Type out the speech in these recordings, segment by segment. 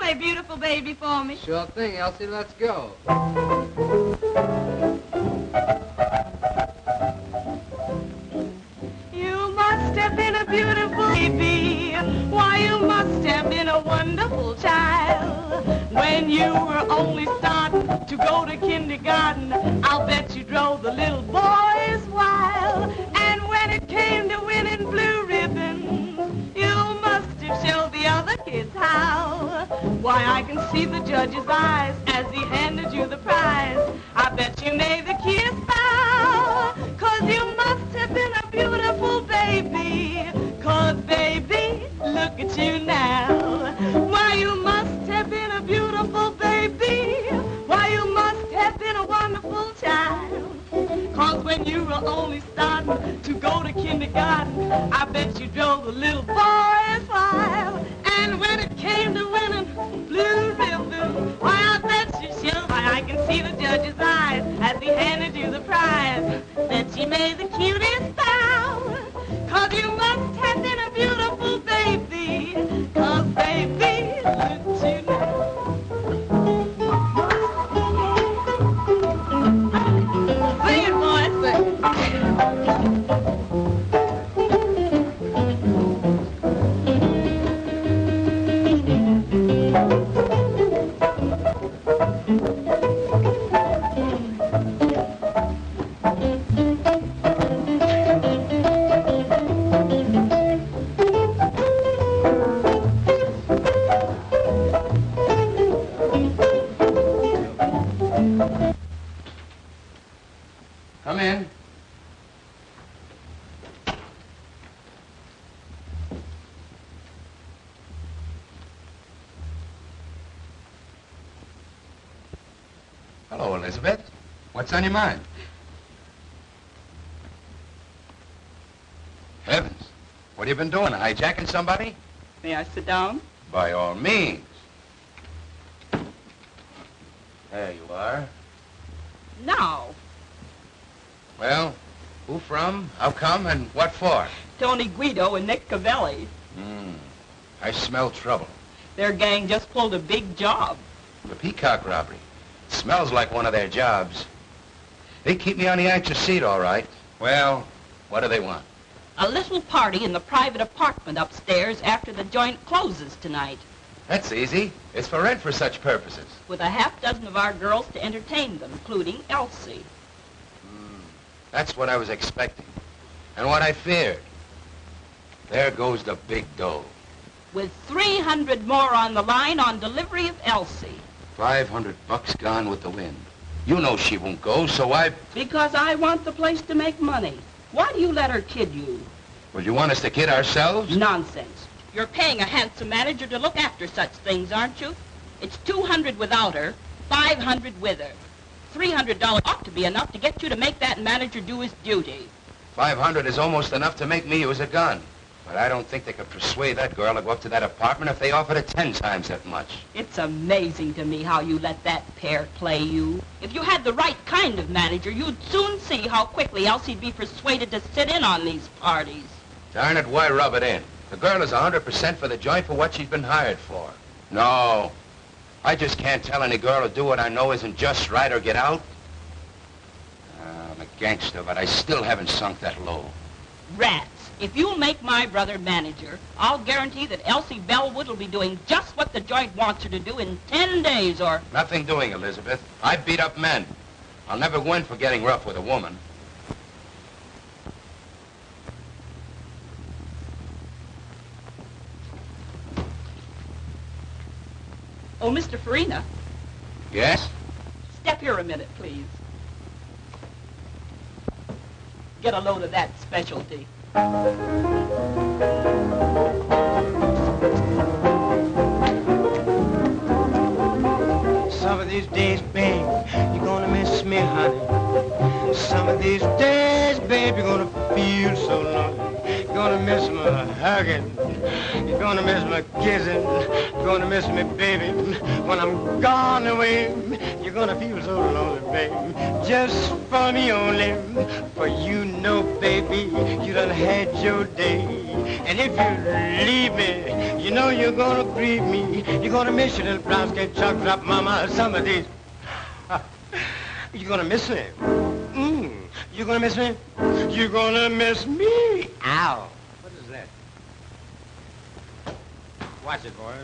a beautiful baby for me? Sure thing, Elsie. Let's go. You must have been a beautiful baby. Why, you must have been a wonderful child. When you were only starting to go to kindergarten, I'll bet you drove the little boys wild. And when it came to winning blue ribbons, you must have showed the other kids how. Why, I can see the judge's eyes as he handed you the prize. I bet you made the kiss bow, 'cause you must have been a beautiful baby. 'Cause baby, look at you now. Why, you must have been a beautiful baby. Why, you must have been a wonderful child. 'Cause when you were only starting to go to kindergarten, I bet you drove the little boys wild. And when it came to winning blue ribbon, why, I bet you showed. Why, I can see the judge's eyes as he handed you the prize. Bet you made the cutest bow, 'cause you must have been a beautiful baby. 'Cause baby, look at you now. Sing it, boy, sing. Come in. Hello, Elizabeth. What's on your mind? Heavens. What have you been doing? Hijacking somebody? May I sit down? By all means. There you are. Now. Well, who from, how come, and what for? Tony Guido and Nick Cavelli. I smell trouble. Their gang just pulled a big job. The Peacock robbery. It smells like one of their jobs. They keep me on the anxious seat, all right. Well, what do they want? A little party in the private apartment upstairs after the joint closes tonight. That's easy. It's for rent for such purposes. With a half dozen of our girls to entertain them, including Elsie. That's what I was expecting. And what I feared. There goes the big dough. With 300 more on the line on delivery of Elsie. $500 gone with the wind. You know she won't go, so I... Because I want the place to make money. Why do you let her kid you? Well, you want us to kid ourselves? Nonsense. You're paying a handsome manager to look after such things, aren't you? It's $200 without her, $500 with her. $300 ought to be enough to get you to make that manager do his duty. $500 is almost enough to make me use a gun. But I don't think they could persuade that girl to go up to that apartment if they offered her 10 times that much. It's amazing to me how you let that pair play you. If you had the right kind of manager, you'd soon see how quickly Elsie'd be persuaded to sit in on these parties. Darn it, why rub it in? The girl is 100% for the joint for what she's been hired for. No. I just can't tell any girl to do what I know isn't just right or get out. I'm a gangster, but I still haven't sunk that low. Rats. If you'll make my brother manager, I'll guarantee that Elsie Bellwood will be doing just what the joint wants her to do in 10 days or... Nothing doing, Elizabeth. I beat up men. I'll never win for getting rough with a woman. Oh, Mr. Farina. Yes? Step here a minute, please. Get a load of that specialty. Some of these days, babe, you're gonna miss me, honey. Some of these days, babe, you're gonna feel so lonely. You're gonna miss my hugging. You're Gonna miss my kissing, gonna miss me baby. When I'm gone away, you're gonna feel so lonely, baby. Just for me only, for you know, baby, you done had your day. And if you leave me, you know you're gonna grieve me. You're gonna miss your little brown skin chock drop mama some of these. You're gonna miss me. You're gonna miss me? You're gonna miss me. Ow. What is that? Watch it, boys.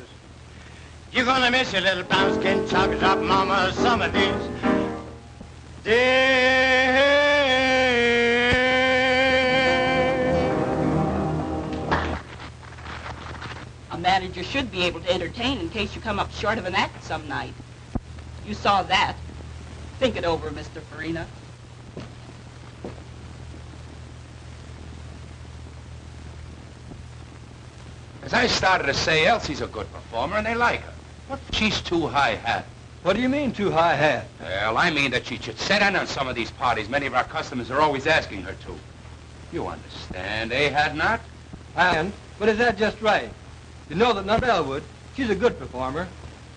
You're gonna miss your little brown skin chock drop mama some of these days. A manager should be able to entertain in case you come up short of an act some night. You saw that. Think it over, Mr. Farina. As I started to say, Elsie's a good performer, and they like her. But she's too high-hat. What do you mean, too high-hat? Well, I mean that she should sit in on some of these parties. Many of our customers are always asking her to. You understand, eh, Hadnot? But is that just right? You know that Bellwood, she's a good performer.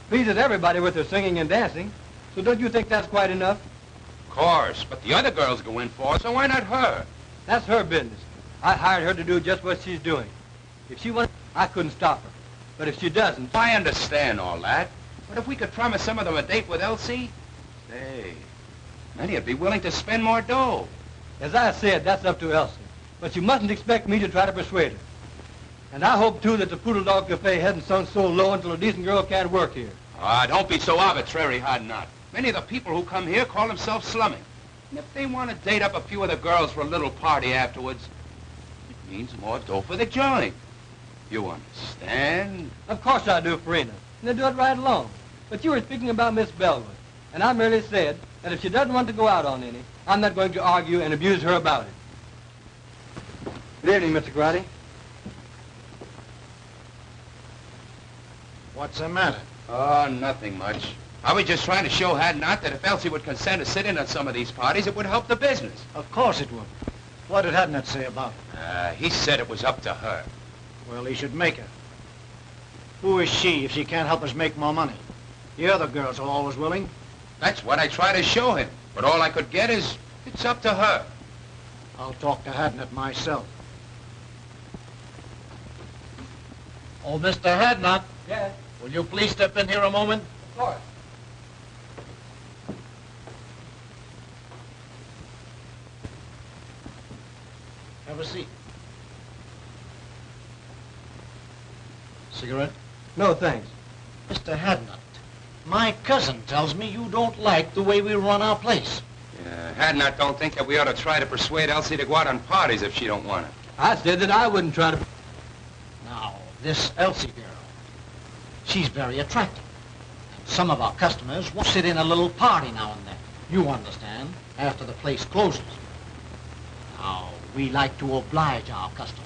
Pleases everybody with her singing and dancing. So don't you think that's quite enough? Of course, but the other girls go in for it, so why not her? That's her business. I hired her to do just what she's doing. If she wants, I couldn't stop her. But if she doesn't... I understand all that. But if we could promise some of them a date with Elsie, say, many would be willing to spend more dough. As I said, that's up to Elsie. But you mustn't expect me to try to persuade her. And I hope, too, that the Poodle Dog Cafe hasn't sunk so low until a decent girl can't work here. Ah, don't be so arbitrary, Hadnot. Many of the people who come here call themselves slumming. And if they want to date up a few of the girls for a little party afterwards, it means more dough for the joint. You understand? Of course I do, Farina. And they do it right along. But you were speaking about Miss Bellwood. And I merely said that if she doesn't want to go out on any, I'm not going to argue and abuse her about it. Good evening, Mr. Garotti. What's the matter? Oh, nothing much. I was just trying to show Hadnot that if Elsie would consent to sit in on some of these parties, it would help the business. Of course it would. What did Hadnot say about it? He said it was up to her. Well, he should make her. Who is she if she can't help us make more money? The other girls are always willing. That's what I try to show him. But all I could get is, it's up to her. I'll talk to Hadnot myself. Oh, Mr. Hadnot. Yes? Will you please step in here a moment? Of course. Have a seat. Cigarette? No, thanks. Mr. Hadnot, my cousin tells me you don't like the way we run our place. Hadnot don't think that we ought to try to persuade Elsie to go out on parties if she don't want it. I said that I wouldn't try to... Now, this Elsie girl, she's very attractive. And some of our customers want to sit in a little party now and then. You understand, after the place closes. Now, we like to oblige our customers.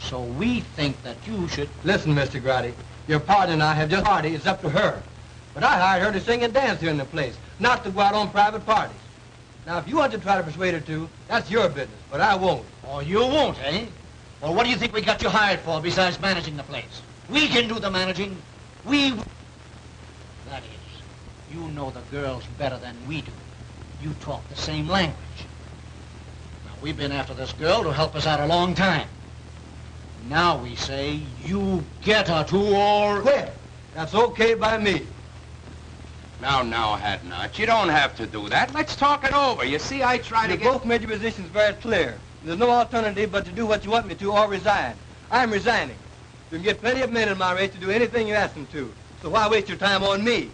So we think that you should... Listen, Mr. Garotti, your partner and I have just party. It's up to her. But I hired her to sing and dance here in the place, not to go out on private parties. Now, if you want to try to persuade her to, that's your business, but I won't. Oh, you won't, eh? Well, what do you think we got you hired for besides managing the place? We can do the managing. That is, you know the girls better than we do. You talk the same language. Now, we've been after this girl to help us out a long time. Now we say, you get her to or... Quit. That's okay by me. Now, Hadnot, you don't have to do that. Let's talk it over. You see, I try to You get... both made your positions very clear. There's no alternative but to do what you want me to or resign. I'm resigning. You can get plenty of men in my race to do anything you ask them to. So why waste your time on me?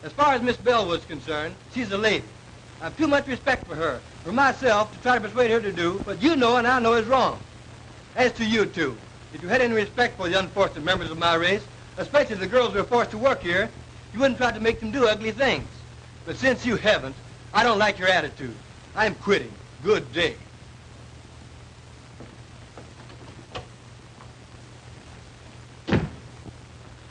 As far as Miss Bellwood's concerned, she's a lady. I have too much respect for her, for myself, to try to persuade her to do what you know and I know is wrong. As to you two, if you had any respect for the unfortunate members of my race, especially the girls who are forced to work here, you wouldn't try to make them do ugly things. But since you haven't, I don't like your attitude. I'm quitting. Good day.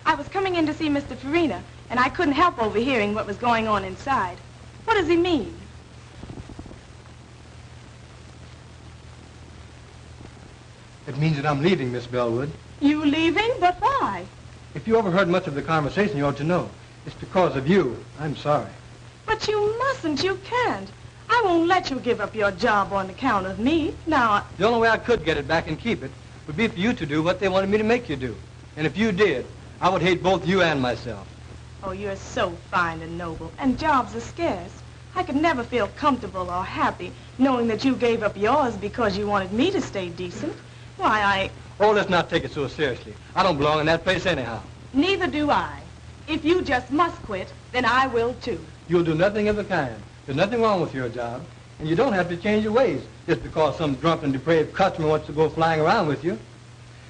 I was coming in to see Mr. Farina, and I couldn't help overhearing what was going on inside. What does he mean? It means that I'm leaving, Miss Bellwood. You leaving? But why? If you overheard much of the conversation, you ought to know. It's because of you. I'm sorry. But you mustn't. You can't. I won't let you give up your job on account of me. Now, The only way I could get it back and keep it would be for you to do what they wanted me to make you do. And if you did, I would hate both you and myself. oh, you're so fine and noble, and jobs are scarce. I could never feel comfortable or happy knowing that you gave up yours because you wanted me to stay decent. Why, Oh, let's not take it so seriously. I don't belong in that place anyhow. neither do I. If you just must quit, then I will too. You'll do nothing of the kind. There's nothing wrong with your job. And you don't have to change your ways just because some drunken, depraved customer wants to go flying around with you.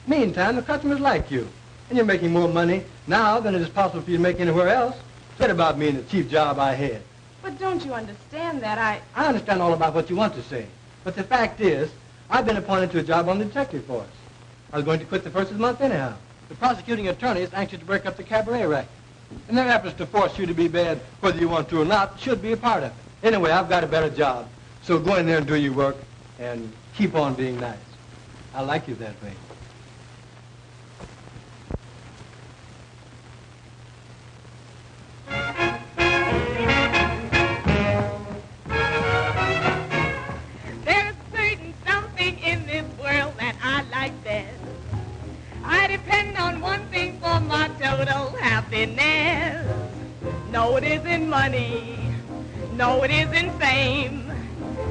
Meantime, the customers like you. And you're making more money now than it is possible for you to make anywhere else. Forget about me and the chief job I had. But don't you understand that I understand all about what you want to say. But the fact is, I've been appointed to a job on the detective force. I was going to quit the first of the month anyhow. The prosecuting attorney is anxious to break up the cabaret racket. And their efforts to force you to be bad, whether you want to or not, should be a part of it. Anyway, I've got a better job. So go in there and do your work and keep on being nice. I like you that way. there's certain something in this world that I like best. I depend on one thing for my total happiness. No, it isn't money. No, it isn't fame.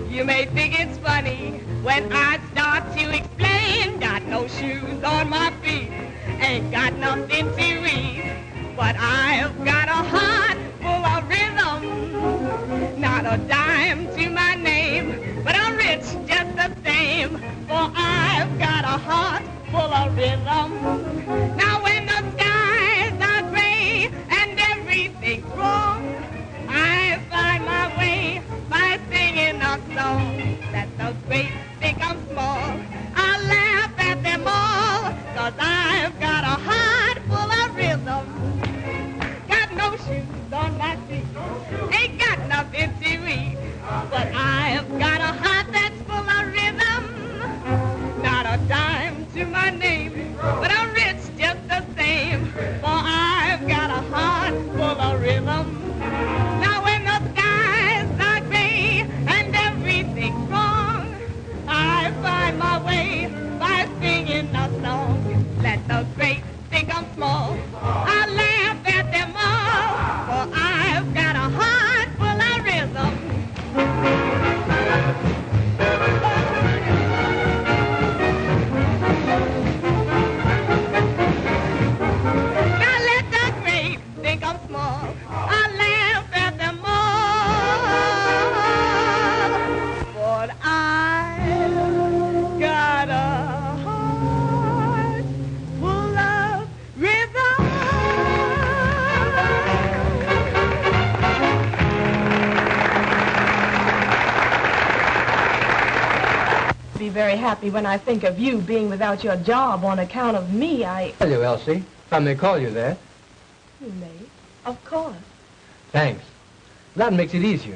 You may think it's funny when I start to explain. Got no shoes on my feet, ain't got nothing to eat, but I've got a heart full of rhythm. Not a dime to my name, but I'm rich just the same, for I've got a heart full of rhythm. Now when the skies are gray and everything's wrong, I find my way by singing a song. That the great think I'm small, I laugh at them all, 'cause I've got a heart full of rhythm. Got no shoes on my feet, ain't got nothing to eat, but I've got a heart that's full of rhythm. Not a dime to my name, but I'm rich just the same, for I've got a heart full of rhythm. Now when the skies are gray and everything's wrong, I find my way by singing a song. Let the great think I'm small, I laugh at them all, for I've got a heart full of rhythm. Now let the great think I'm small, I laugh at them all, but I've got a heart full of rhythm. Be very happy when I think of you being without your job on account of me. Tell you, Elsie, if I may call you that. You may, of course. Thanks. That makes it easier.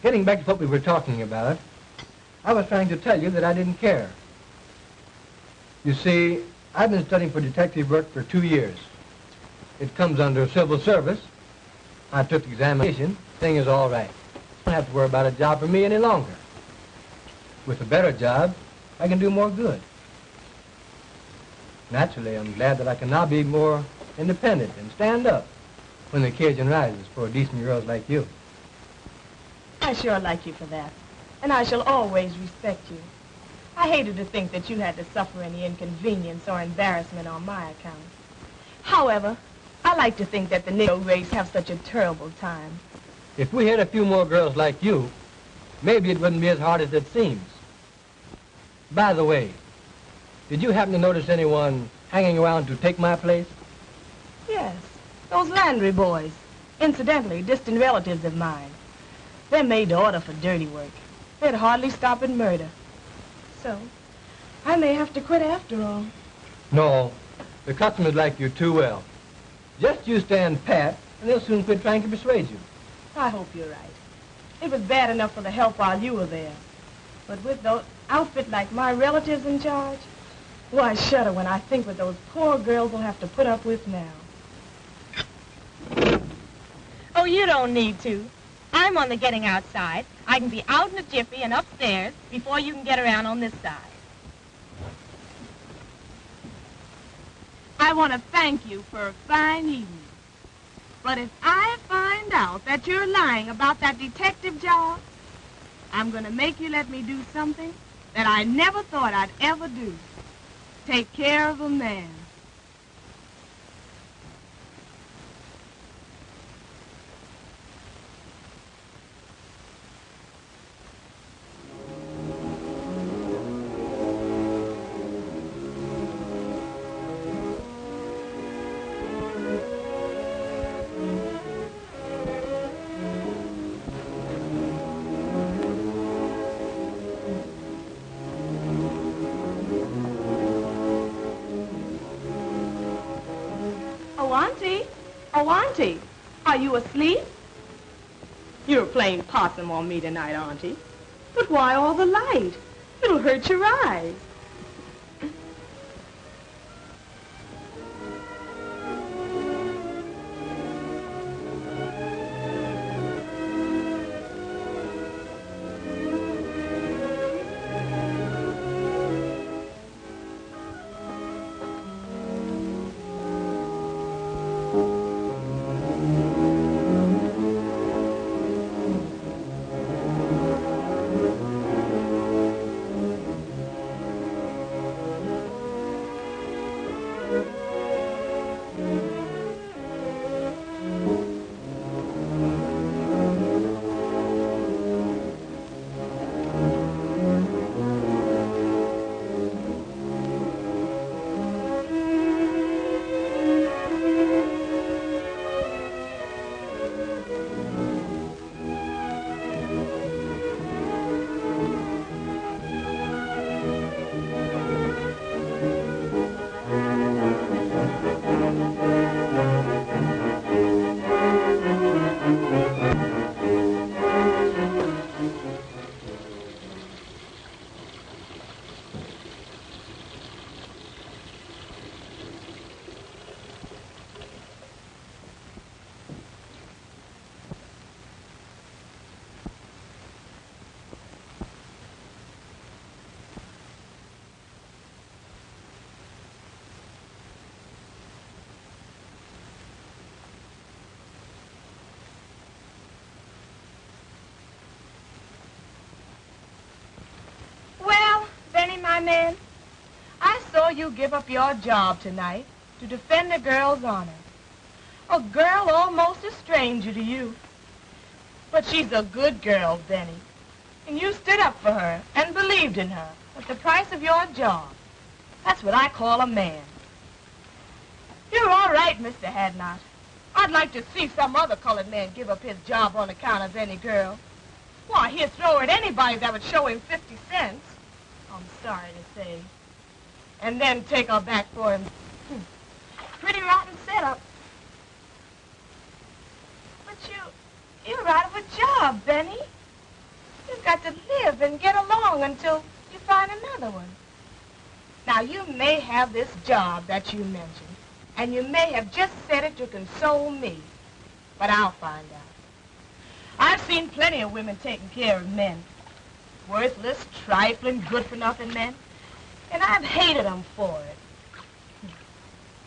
Getting back to what we were talking about, I was trying to tell you that I didn't care. You see, I've been studying for detective work for 2 years. It comes under civil service. I took the examination. Thing is all right. I don't have to worry about a job for me any longer. With a better job, I can do more good. Naturally, I'm glad that I can now be more independent and stand up when the occasion rises for decent girls like you. I sure like you for that, and I shall always respect you. I hated to think that you had to suffer any inconvenience or embarrassment on my account. However, I like to think that the Negro race have such a terrible time. If we had a few more girls like you, maybe it wouldn't be as hard as it seems. By the way, did you happen to notice anyone hanging around to take my place? Yes, those Landry boys. Incidentally, distant relatives of mine. They're made to order for dirty work. They'd hardly stop at murder. So, I may have to quit after all. No, the customers like you too well. Just you stand pat, and they'll soon quit trying to persuade you. I hope you're right. It was bad enough for the help while you were there. But with the outfit like my relatives in charge, Oh, I shudder when I think what those poor girls will have to put up with now. Oh, you don't need to. I'm on the getting outside. I can be out in a jiffy and upstairs before you can get around on this side. I want to thank you for a fine evening. But if I find out that you're lying about that detective job, I'm going to make you let me do something that I never thought I'd ever do. Take care of a man. Oh, Auntie, are you asleep? You're playing possum on me tonight, Auntie. But why all the light? It'll hurt your eyes. My man, I saw you give up your job tonight to defend a girl's honor. A girl almost a stranger to you. But she's a good girl, Benny. And you stood up for her and believed in her at the price of your job. That's what I call a man. You're all right, Mr. Hadnot. I'd like to see some other colored man give up his job on account of any girl. Why, he'd throw at anybody that would show him 50 cents. I'm sorry to say. And then take her back for him. Pretty rotten setup. But you're out of a job, Benny. You've got to live and get along until you find another one. Now, you may have this job that you mentioned, and you may have just said it to console me, but I'll find out. I've seen plenty of women taking care of men. Worthless, trifling, good-for-nothing men. And I've hated them for it.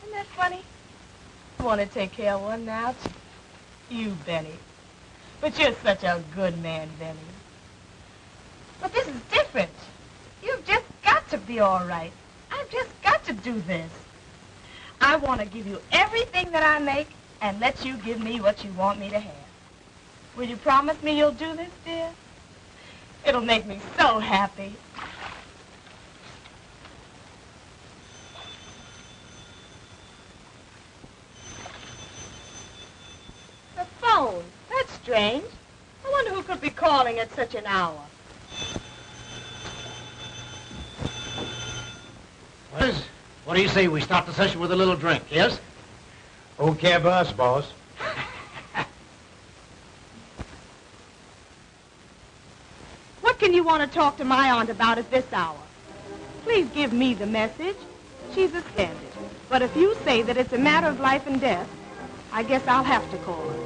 Isn't that funny? I want to take care of one now, too. You, Benny. But you're such a good man, Benny. But this is different. You've just got to be all right. I've just got to do this. I want to give you everything that I make and let you give me what you want me to have. Will you promise me you'll do this, dear? It'll make me so happy. The phone. That's strange. I wonder who could be calling at such an hour. What do you say we start the session with a little drink, yes? Okay, boss. What can you want to talk to my aunt about at this hour? Please give me the message. she's a candidate. But if you say that it's a matter of life and death, I guess I'll have to call her.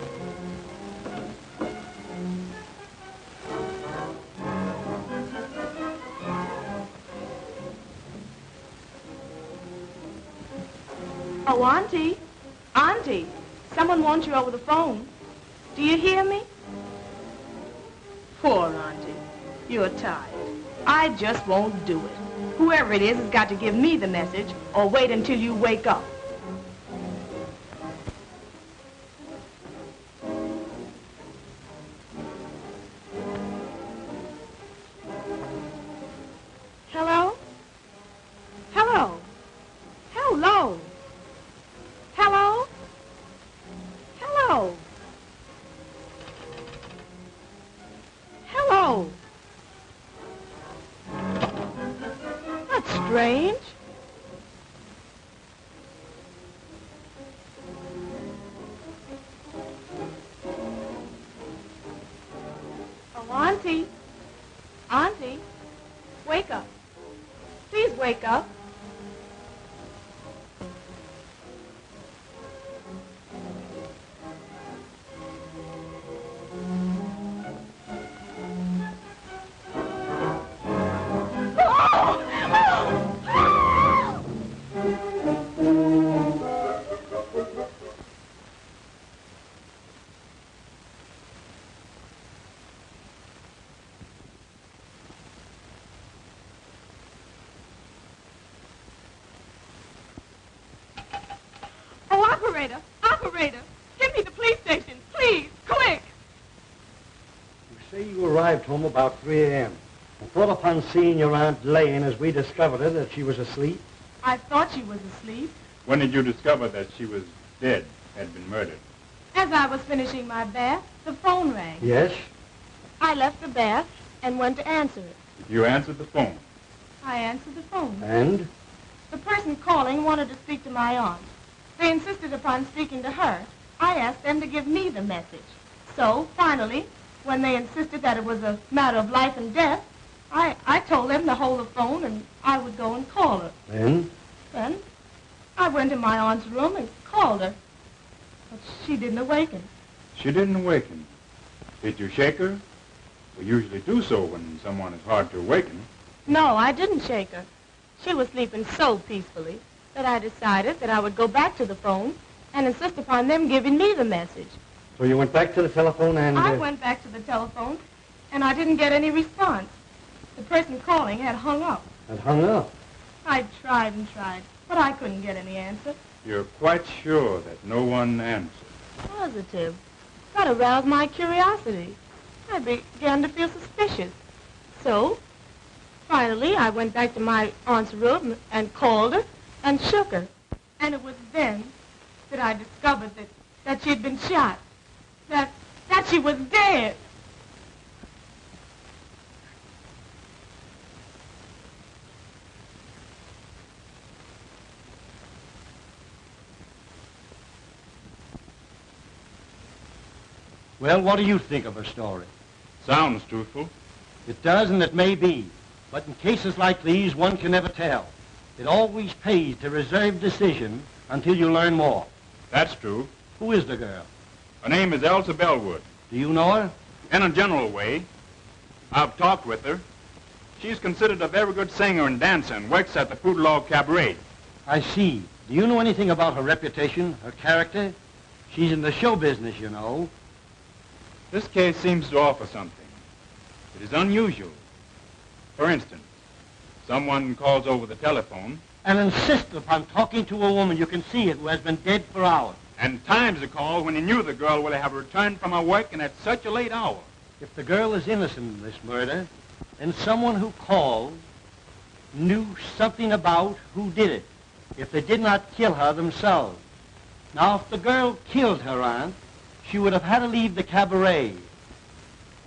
Oh, Auntie. Auntie, someone wants you over the phone. Do you hear me? Poor Auntie. You're tired. I just won't do it. Whoever it is has got to give me the message or wait until you wake up. Hello? Hello? Hello? Hello? Hello? Hello? That's strange. Oh, Auntie. Auntie, wake up. Please wake up. Operator, get me the police station, please, quick! You say you arrived home about 3 a.m. and thought upon seeing your Aunt laying as we discovered her that she was asleep? I thought she was asleep. When did you discover that she was dead, had been murdered? As I was finishing my bath, the phone rang. Yes? I left the bath and went to answer it. You answered the phone. I answered the phone. And? The person calling wanted to speak to my aunt. They insisted upon speaking to her. I asked them to give me the message. So, finally, when they insisted that it was a matter of life and death, I told them to hold the phone and I would go and call her. Then? Then I went to my aunt's room and called her. But she didn't awaken. She didn't awaken. Did you shake her? We usually do so when someone is hard to awaken. No, I didn't shake her. She was sleeping so peacefully that I decided that I would go back to the phone and insist upon them giving me the message. So you went back to the telephone and... I went back to the telephone, and I didn't get any response. The person calling had hung up. Had hung up? I tried and tried, but I couldn't get any answer. You're quite sure that no one answered? Positive. That aroused my curiosity. I began to feel suspicious. So, finally, I went back to my aunt's room and called her and shook her. And it was then that I discovered that she'd been shot. That she was dead. Well, what do you think of her story? Sounds truthful. It does, and it may be. But in cases like these, one can never tell. It always pays to reserve decision until you learn more. That's true. Who is the girl? Her name is Elsie Bellwood. Do you know her? In a general way. I've talked with her. She's considered a very good singer and dancer and works at the Poodle Cabaret. I see. Do you know anything about her reputation, her character? She's in the show business, you know. This case seems to offer something. It is unusual. For instance, someone calls over the telephone and insists upon talking to a woman, you can see it, who has been dead for hours. And times the call when he knew the girl would have returned from her work and at such a late hour. If the girl is innocent in this murder, then someone who called knew something about who did it, if they did not kill her themselves. Now, if the girl killed her aunt, she would have had to leave the cabaret.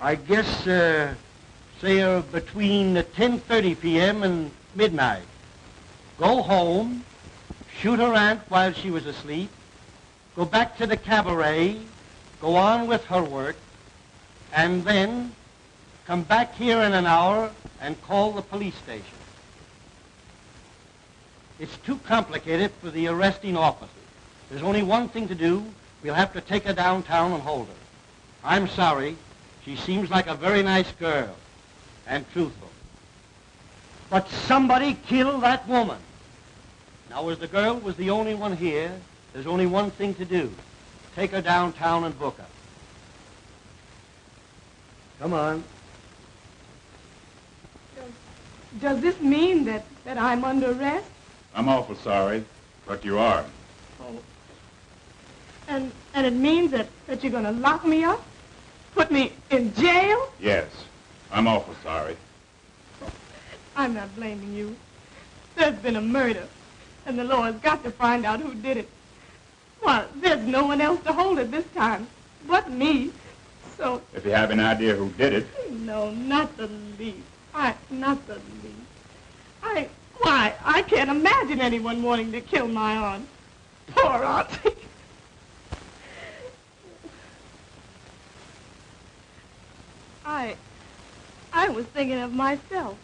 I guess, say, between 10:30 p.m. and midnight. Go home, shoot her aunt while she was asleep, go back to the cabaret, go on with her work, and then come back here in an hour and call the police station. It's too complicated for the arresting officers. There's only one thing to do. We'll have to take her downtown and hold her. I'm sorry. She seems like a very nice girl and truthful. But somebody killed that woman. Now, as the girl was the only one here, there's only one thing to do. Take her downtown and book her. Come on. Does this mean that I'm under arrest? I'm awful sorry, but you are. Oh. And it means that you're going to lock me up? Put me in jail? Yes, I'm awful sorry. I'm not blaming you. There's been a murder, and the law has got to find out who did it. Well, there's no one else to hold it this time but me. So... If you have an idea who did it... No, not the least. Not the least. I can't imagine anyone wanting to kill my aunt. Poor auntie. I was thinking of myself.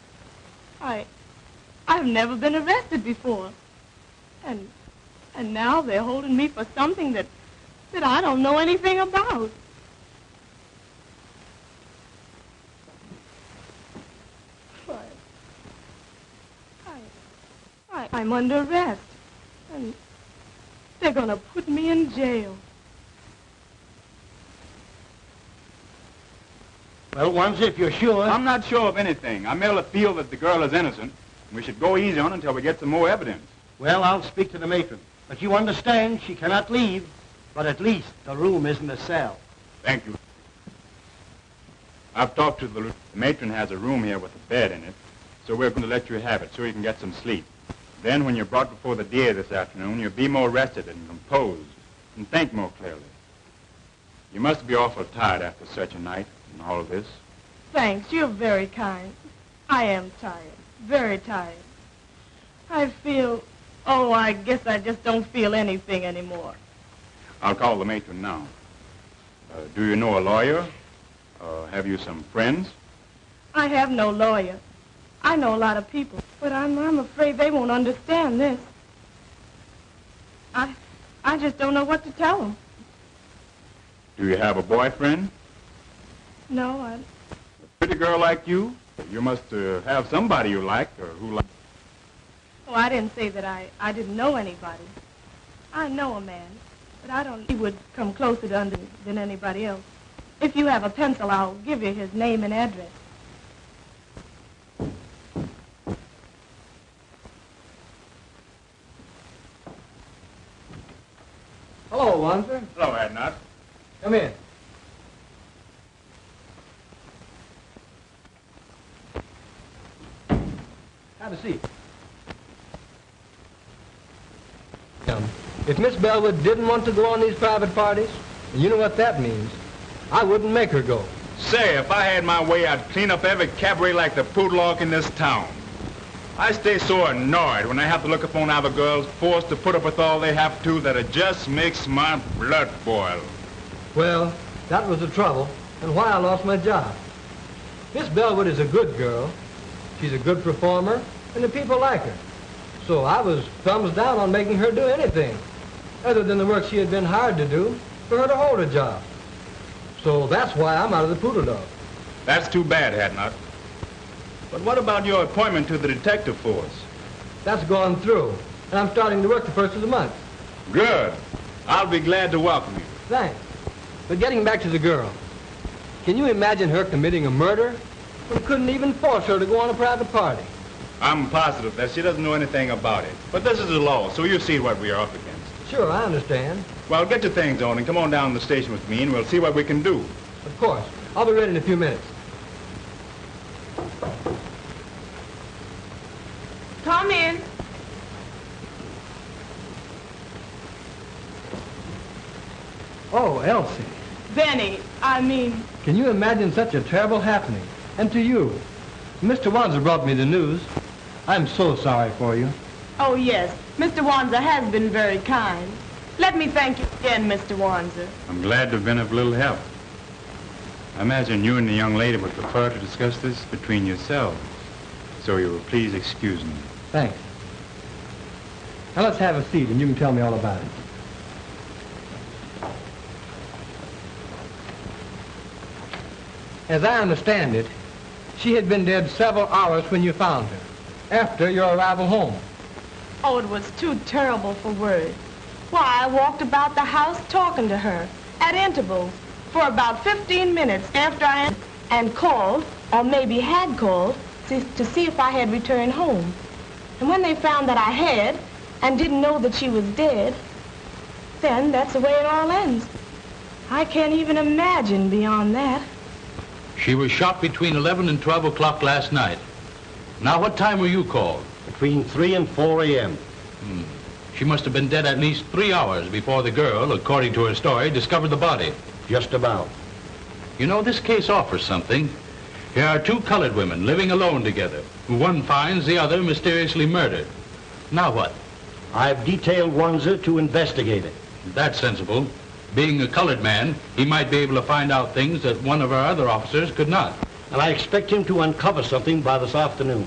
I've never been arrested before. And now they're holding me for something that I don't know anything about. I'm under arrest, and they're going to put me in jail. Well, Wenzer, if you're sure... I'm not sure of anything. I merely feel that the girl is innocent. We should go easy on her until we get some more evidence. Well, I'll speak to the matron. But you understand, she cannot leave. But at least the room isn't a cell. Thank you. I've talked to the matron has a room here with a bed in it, so we're going to let you have it so you can get some sleep. Then when you're brought before the DA this afternoon, you'll be more rested and composed and think more clearly. You must be awful tired after such a night and all of this. Thanks, you're very kind. I am tired, very tired. I feel, I guess I just don't feel anything anymore. I'll call the matron now. Do you know a lawyer? Have you some friends? I have no lawyer. I know a lot of people, but I'm afraid they won't understand this. I just don't know what to tell them. Do you have a boyfriend? No, A pretty girl like you? You must have somebody you like or who likes. Oh, I didn't say that I didn't know anybody. I know a man, but I don't... He would come closer to than anybody else. If you have a pencil, I'll give you his name and address. Hello, Wenzer. Hello, Hadnot. Come in. Have a seat. If Miss Bellwood didn't want to go on these private parties, and you know what that means, I wouldn't make her go. Say, if I had my way, I'd clean up every cabaret like the Poodlock in this town. I stay so annoyed when I have to look upon other girls forced to put up with all they have to that it just makes my blood boil. Well, that was the trouble, and why I lost my job. Miss Bellwood is a good girl. She's a good performer, and the people like her. So I was thumbs down on making her do anything, other than the work she had been hired to do, for her to hold a job. So that's why I'm out of the poodle dog. That's too bad, Hadnot. But what about your appointment to the detective force? That's gone through, and I'm starting to work the first of the month. Good. I'll be glad to welcome you. Thanks. But getting back to the girl, can you imagine her committing a murder? We couldn't even force her to go on a private party. I'm positive that she doesn't know anything about it. But this is the law, so you see what we are up against. Sure, I understand. Well, get your things on and come on down to the station with me, and we'll see what we can do. Of course. I'll be ready in a few minutes. Come in. Oh, Elsie. Benny, Can you imagine such a terrible happening? And to you. Mr. Wenzer brought me the news. I'm so sorry for you. Oh, yes. Mr. Wenzer has been very kind. Let me thank you again, Mr. Wenzer. I'm glad to have been of little help. I imagine you and the young lady would prefer to discuss this between yourselves. So you will please excuse me. Thanks. Now let's have a seat and you can tell me all about it. As I understand it, she had been dead several hours when you found her, after your arrival home. Oh, it was too terrible for words. Why, I walked about the house talking to her at intervals for about 15 minutes after I and called, or maybe had called, to see if I had returned home. And when they found that I had and didn't know that she was dead, then that's the way it all ends. I can't even imagine beyond that. She was shot between 11 and 12 o'clock last night. Now, what time were you called? Between 3 and 4 a.m. She must have been dead at least 3 hours before the girl, according to her story, discovered the body. Just about. You know, this case offers something. Here are two colored women living alone together, who one finds the other mysteriously murdered. Now what? I've detailed Wenzer to investigate it. That's sensible. Being a colored man, he might be able to find out things that one of our other officers could not. And I expect him to uncover something by this afternoon.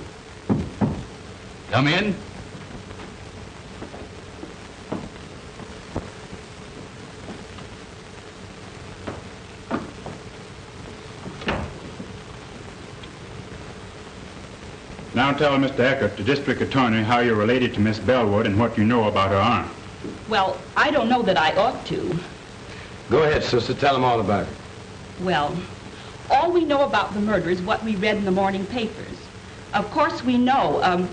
Come in. Now tell Mr. Eckert, the district attorney, how you're related to Miss Bellwood and what you know about her aunt. Well, I don't know that I ought to. Go ahead, sister. Tell them all about it. Well, all we know about the murder is what we read in the morning papers. Of course, we know,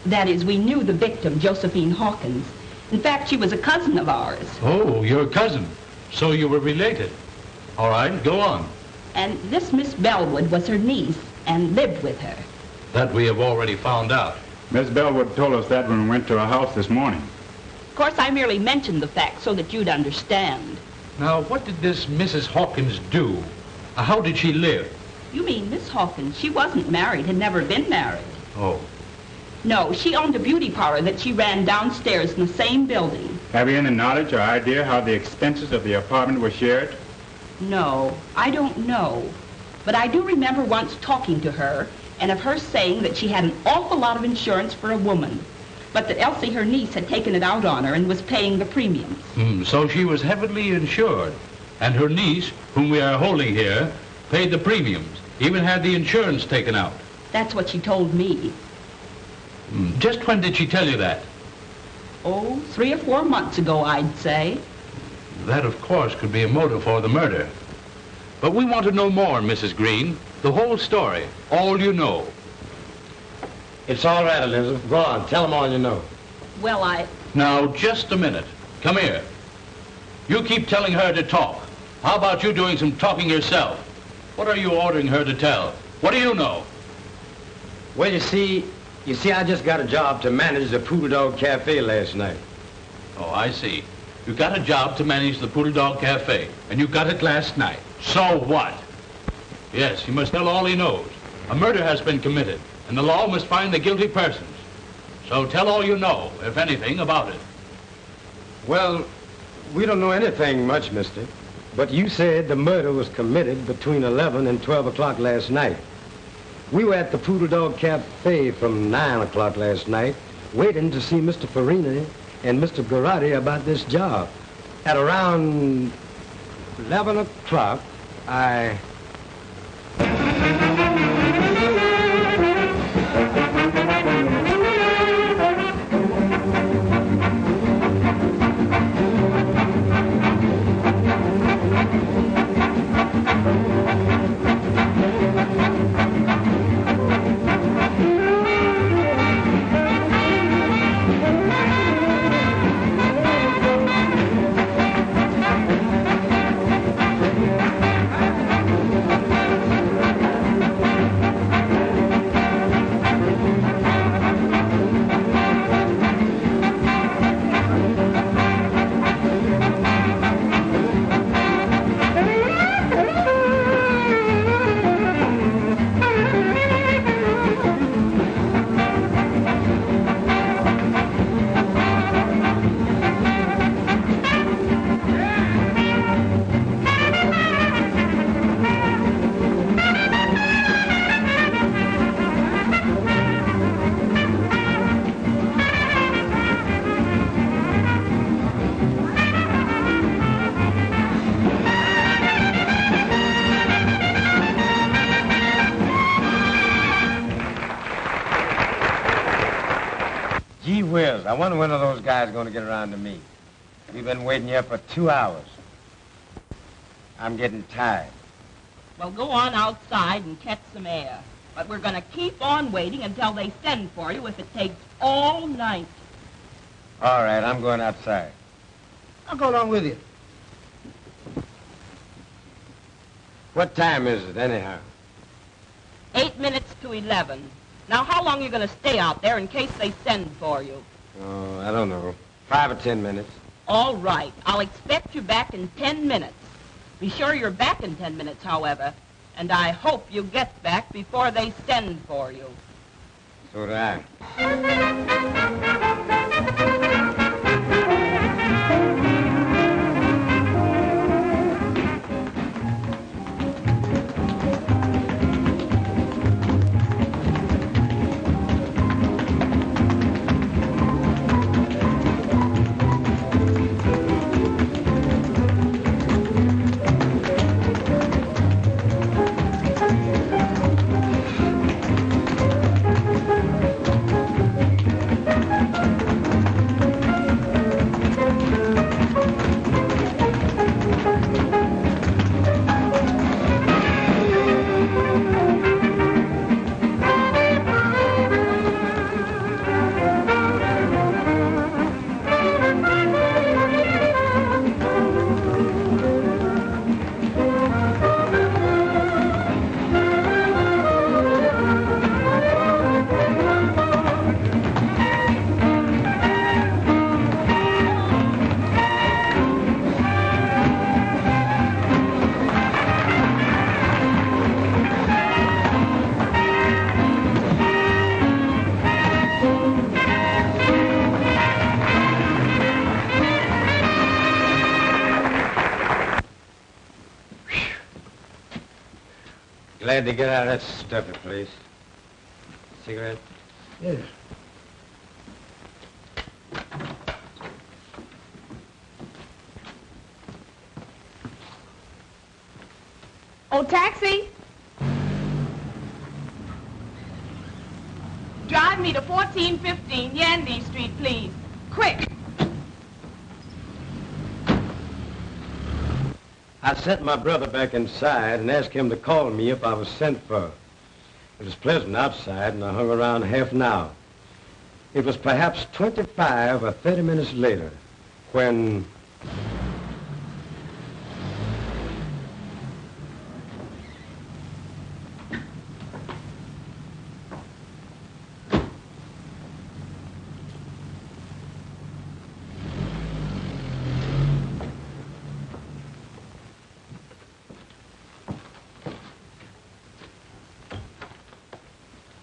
that is, we knew the victim, Josephine Hawkins. In fact, she was a cousin of ours. Oh, your cousin. So you were related. All right, go on. And this Miss Bellwood was her niece and lived with her. That we have already found out. Miss Bellwood told us that when we went to her house this morning. Of course, I merely mentioned the fact so that you'd understand. Now, what did this Mrs. Hawkins do? How did she live? You mean Miss Hawkins? She wasn't married, had never been married. Oh. No, she owned a beauty parlor that she ran downstairs in the same building. Have you any knowledge or idea how the expenses of the apartment were shared? No, I don't know. But I do remember once talking to her and of her saying that she had an awful lot of insurance for a woman, but that Elsie, her niece, had taken it out on her and was paying the premiums. So she was heavily insured, and her niece, whom we are holding here, paid the premiums, even had the insurance taken out. That's what she told me. Just when did she tell you that? Oh, 3 or 4 months ago, I'd say. That, of course, could be a motive for the murder. But we want to know more, Mrs. Green. The whole story. All you know. It's all right, Elizabeth. Go on. Tell them all you know. Well, Now, just a minute. Come here. You keep telling her to talk. How about you doing some talking yourself? What are you ordering her to tell? What do you know? Well, you see, I just got a job to manage the Poodle Dog Cafe last night. Oh, I see. You got a job to manage the Poodle Dog Cafe, and you got it last night. So what? Yes, he must tell all he knows. A murder has been committed, and the law must find the guilty persons. So tell all you know, if anything, about it. Well, we don't know anything much, mister. But you said the murder was committed between 11 and 12 o'clock last night. We were at the Poodle Dog Cafe from 9 o'clock last night, waiting to see Mr. Farina and Mr. Garotti about this job. At around 11 o'clock, I... I wonder when are those guys going to get around to me. We've been waiting here for 2 hours. I'm getting tired. Well, go on outside and catch some air. But we're going to keep on waiting until they send for you if it takes all night. All right, I'm going outside. I'll go along with you. What time is it, anyhow? 8 minutes to 11. Now, how long are you going to stay out there in case they send for you? Oh, I don't know. 5 or 10 minutes. All right. I'll expect you back in 10 minutes. Be sure you're back in 10 minutes, however. And I hope you get back before they send for you. So do I. Glad to get out of that stuffy place. Cigarette? Yes. Oh, taxi! Drive me to 1415 Yandy Street, please. Quick! I sent my brother back inside and asked him to call me if I was sent for. It was pleasant outside, and I hung around half an hour. It was perhaps 25 or 30 minutes later when...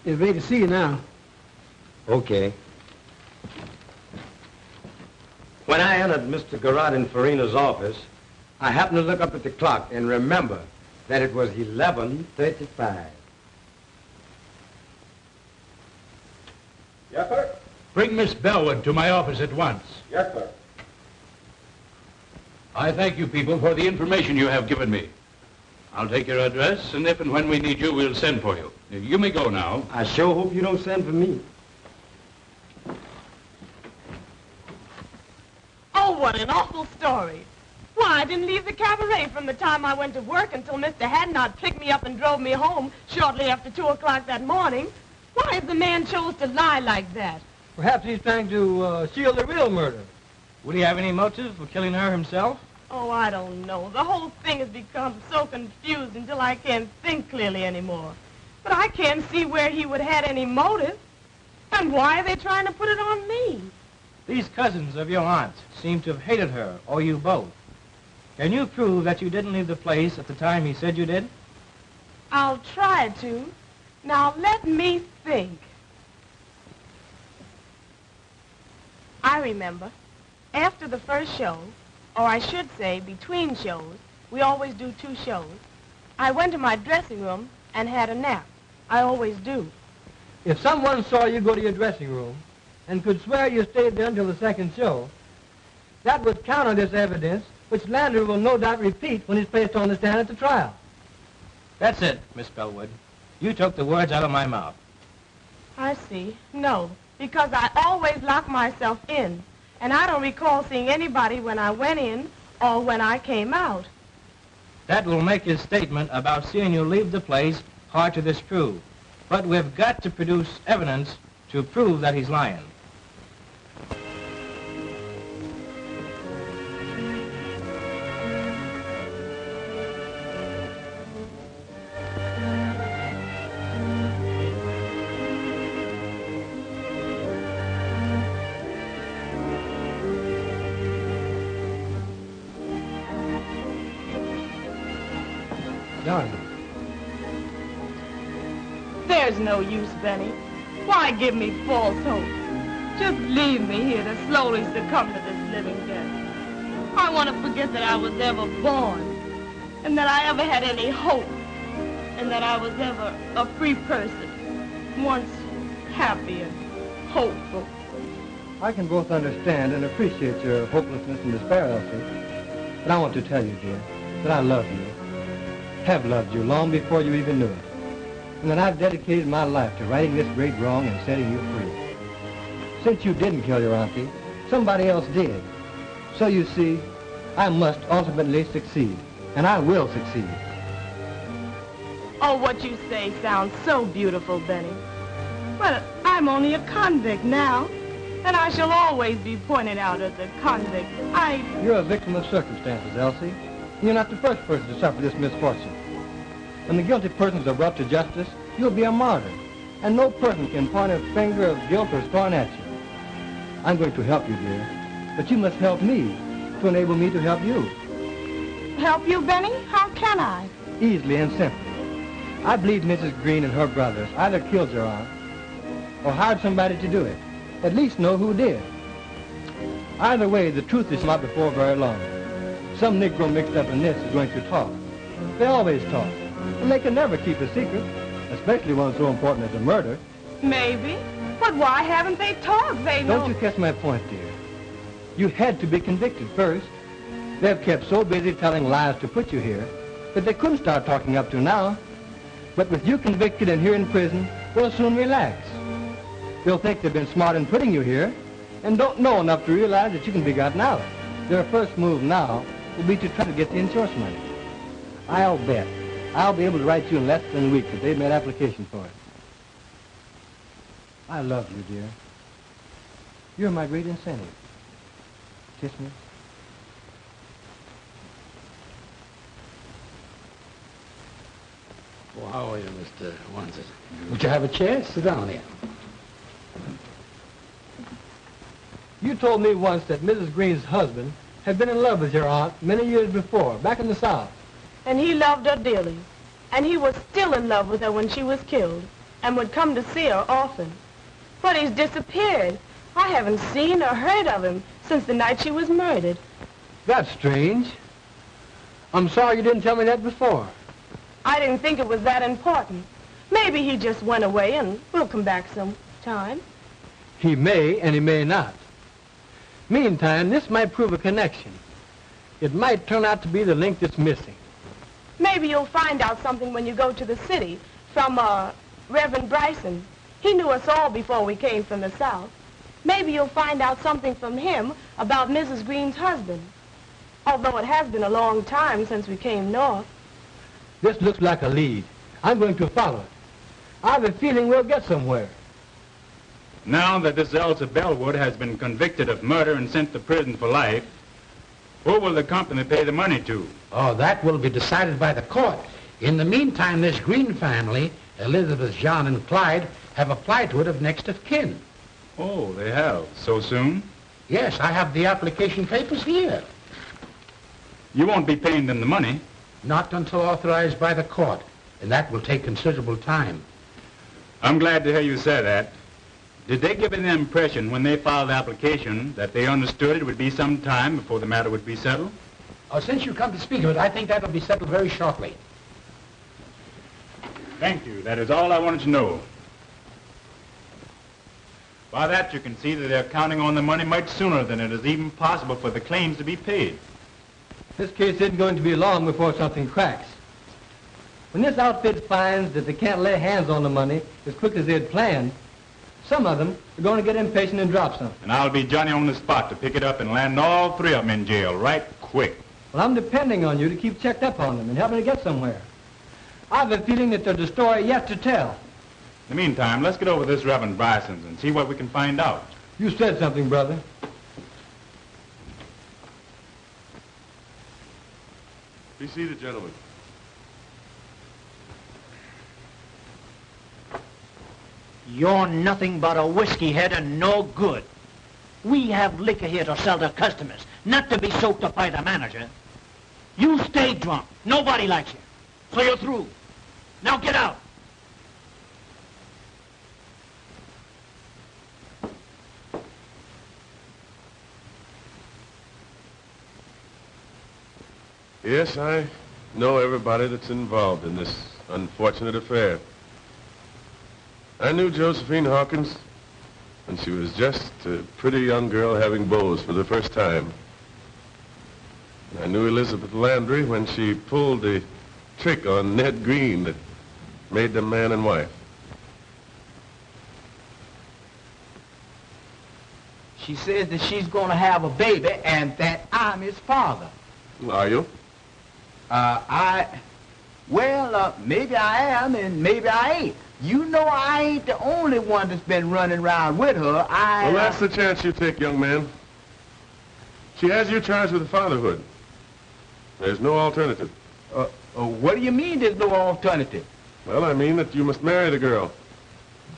It's ready to see you now. Okay. When I entered Mr. Garotti and Farina's office, I happened to look up at the clock and remember that it was 11:35. Yes, sir. Bring Miss Bellwood to my office at once. Yes, sir. I thank you people for the information you have given me. I'll take your address, and if and when we need you, we'll send for you. You may go now. I sure hope you don't send for me. Oh, what an awful story. Why, I didn't leave the cabaret from the time I went to work until Mr. Hadnot picked me up and drove me home shortly after 2 o'clock that morning. Why has the man chose to lie like that? Perhaps he's trying to shield the real murder. Would he have any motive for killing her himself? Oh, I don't know. The whole thing has become so confused until I can't think clearly anymore. But I can't see where he would have had any motive. And why are they trying to put it on me? These cousins of your aunt's seem to have hated her, or you both. Can you prove that you didn't leave the place at the time he said you did? I'll try to. Now, let me think. I remember. After the first show, or I should say between shows, we always do 2 shows, I went to my dressing room and had a nap. I always do. If someone saw you go to your dressing room and could swear you stayed there until the second show, that would counter this evidence, which Landry will no doubt repeat when he's placed on the stand at the trial. That's it, Miss Bellwood. You took the words out of my mouth. I see. No, because I always lock myself in, and I don't recall seeing anybody when I went in or when I came out. That will make his statement about seeing you leave the place hard to disprove. But we've got to produce evidence to prove that he's lying. There's no use, Benny. Why give me false hope? Just leave me here to slowly succumb to this living death. I want to forget that I was ever born, and that I ever had any hope, and that I was ever a free person, once happy and hopeful. I can both understand and appreciate your hopelessness and despair, Elsie. But I want to tell you, dear, that I love you, have loved you long before you even knew it, and that I've dedicated my life to righting this great wrong and setting you free. Since you didn't kill your auntie, somebody else did. So you see, I must ultimately succeed, and I will succeed. Oh, what you say sounds so beautiful, Benny. But I'm only a convict now, and I shall always be pointed out as a convict. You're a victim of circumstances, Elsie. And you're not the first person to suffer this misfortune. When the guilty persons are brought to justice, you'll be a martyr, and no person can point a finger of guilt or scorn at you. I'm going to help you, dear, but you must help me to enable me to help you. Help you, Benny? How can I? Easily and simply. I believe Mrs. Green and her brothers either killed your aunt or hired somebody to do it. At least know who did. Either way, the truth is not before very long. Some Negro mixed up in this is going to talk. They always talk, and they can never keep a secret, especially one so important as a murder. Maybe. But why haven't they talked? They know... Don't you catch my point, dear? You had to be convicted first. They've kept so busy telling lies to put you here that they couldn't start talking up to now. But with you convicted and here in prison, they'll soon relax. They'll think they've been smart in putting you here and don't know enough to realize that you can be gotten out. Their first move now will be to try to get the insurance money. I'll bet I'll be able to write you in less than a week if they've made application for it. I love you, dear. You're my great incentive. Kiss me. Well, how are you, Mr. Wenzer? Would you have a chair? Sit down here. You told me once that Mrs. Green's husband had been in love with your aunt many years before, back in the South. And he loved her dearly. And he was still in love with her when she was killed, and would come to see her often. But he's disappeared. I haven't seen or heard of him since the night she was murdered. That's strange. I'm sorry you didn't tell me that before. I didn't think it was that important. Maybe he just went away and will come back sometime. He may and he may not. Meantime, this might prove a connection. It might turn out to be the link that's missing. Maybe you'll find out something when you go to the city from, Reverend Bryson. He knew us all before we came from the South. Maybe you'll find out something from him about Mrs. Green's husband. Although it has been a long time since we came north. This looks like a lead. I'm going to follow it. I have a feeling we'll get somewhere. Now that this Elsie Bellwood has been convicted of murder and sent to prison for life, who will the company pay the money to? Oh, that will be decided by the court. In the meantime, this Green family, Elizabeth, John, and Clyde, have applied to it of next of kin. Oh, they have? So soon? Yes, I have the application papers here. You won't be paying them the money? Not until authorized by the court, and that will take considerable time. I'm glad to hear you say that. Did they give you the impression when they filed the application that they understood it would be some time before the matter would be settled? Oh, since you come to speak of it, I think that will be settled very shortly. Thank you. That is all I wanted to know. By that, you can see that they're counting on the money much sooner than it is even possible for the claims to be paid. This case isn't going to be long before something cracks. When this outfit finds that they can't lay hands on the money as quick as they had planned, Some of them are going to get impatient and drop something. And I'll be Johnny on the spot to pick it up and land all three of them in jail right quick. Well, I'm depending on you to keep checked up on them and help me to get somewhere. I have a feeling that there's a story yet to tell. In the meantime, let's get over this Reverend Bryson's and see what we can find out. You said something, brother. Be seated, gentlemen. You're nothing but a whiskey head and no good. We have liquor here to sell to customers, not to be soaked up by the manager. You stay drunk. Nobody likes you. So you're through. Now get out. Yes, I know everybody that's involved in this unfortunate affair. I knew Josephine Hawkins when she was just a pretty young girl having beaus for the first time. I knew Elizabeth Landry when she pulled the trick on Ned Green that made them man and wife. She says that she's going to have a baby and that I'm his father. Are you? Maybe I am and maybe I ain't. You know I ain't the only one that's been running around with her. Well, that's the chance you take, young man. She has you charged with fatherhood. There's no alternative. What do you mean there's no alternative? Well, I mean that you must marry the girl.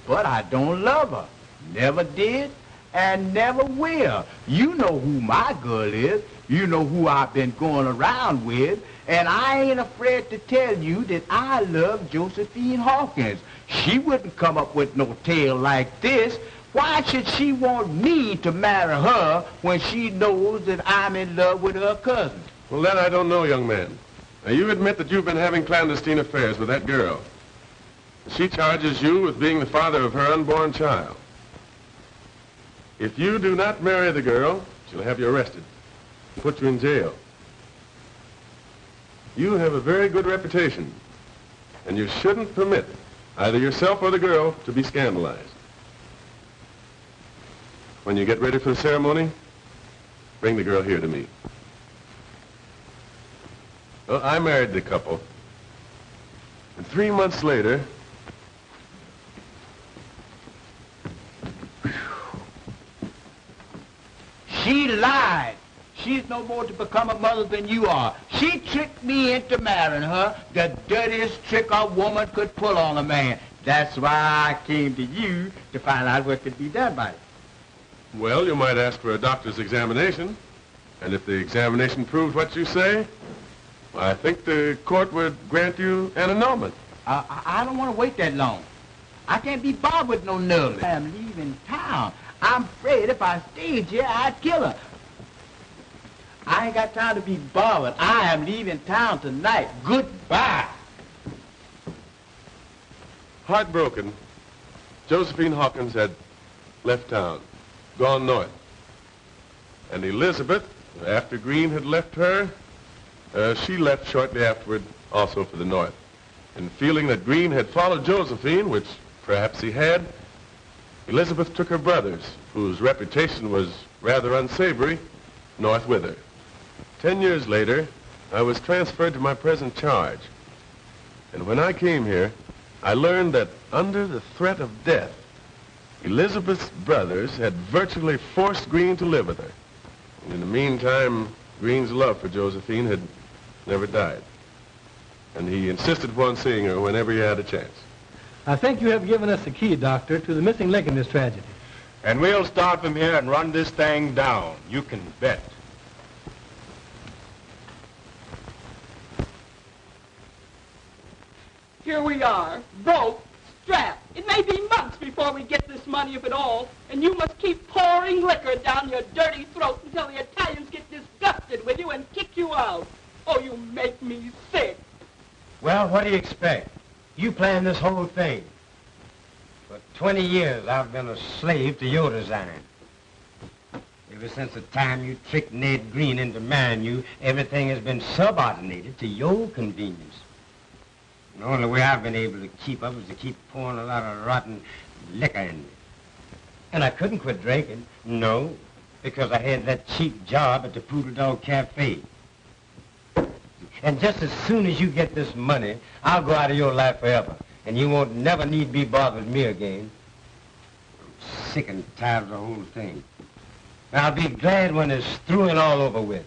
But I don't love her. Never did and never will. You know who my girl is. You know who I've been going around with. And I ain't afraid to tell you that I love Josephine Hawkins. She wouldn't come up with no tale like this. Why should she want me to marry her when she knows that I'm in love with her cousin? Well, that I don't know, young man. Now, you admit that you've been having clandestine affairs with that girl. She charges you with being the father of her unborn child. If you do not marry the girl, she'll have you arrested, put you in jail. You have a very good reputation, and you shouldn't permit either yourself or the girl to be scandalized. When you get ready for the ceremony, bring the girl here to me. Well, I married the couple, and 3 months later, she lied. She's no more to become a mother than you are. She tricked me into marrying her, the dirtiest trick a woman could pull on a man. That's why I came to you to find out what could be done by it. well, you might ask for a doctor's examination. And if the examination proved what you say, I think the court would grant you an annulment. I don't want to wait that long. I can't be bothered with no nerves. I'm leaving town. I'm afraid if I stayed here, I'd kill her. I ain't got time to be bothered. I am leaving town tonight. Goodbye. Heartbroken, Josephine Hawkins had left town, gone north. And Elizabeth, after Green had left her, she left shortly afterward also for the north. And feeling that Green had followed Josephine, which perhaps he had, Elizabeth took her brothers, whose reputation was rather unsavory, north with her. 10 years later, I was transferred to my present charge. And when I came here, I learned that under the threat of death, Elizabeth's brothers had virtually forced Green to live with her. And in the meantime, Green's love for Josephine had never died. And he insisted upon seeing her whenever he had a chance. I think you have given us the key, Doctor, to the missing link in this tragedy. And we'll start from here and run this thing down. You can bet. Here we are, broke, strapped. It may be months before we get this money, if at all, and you must keep pouring liquor down your dirty throat until the Italians get disgusted with you and kick you out. Oh, you make me sick. Well, what do you expect? You planned this whole thing. For 20 years, I've been a slave to your design. Ever since the time you tricked Ned Green into marrying you, everything has been subordinated to your convenience. The only way I've been able to keep up is to keep pouring a lot of rotten liquor in me. And I couldn't quit drinking. No, because I had that cheap job at the Poodle Dog Cafe. And just as soon as you get this money, I'll go out of your life forever. And you won't never need be bothered with me again. I'm sick and tired of the whole thing. And I'll be glad when it's through and all over with.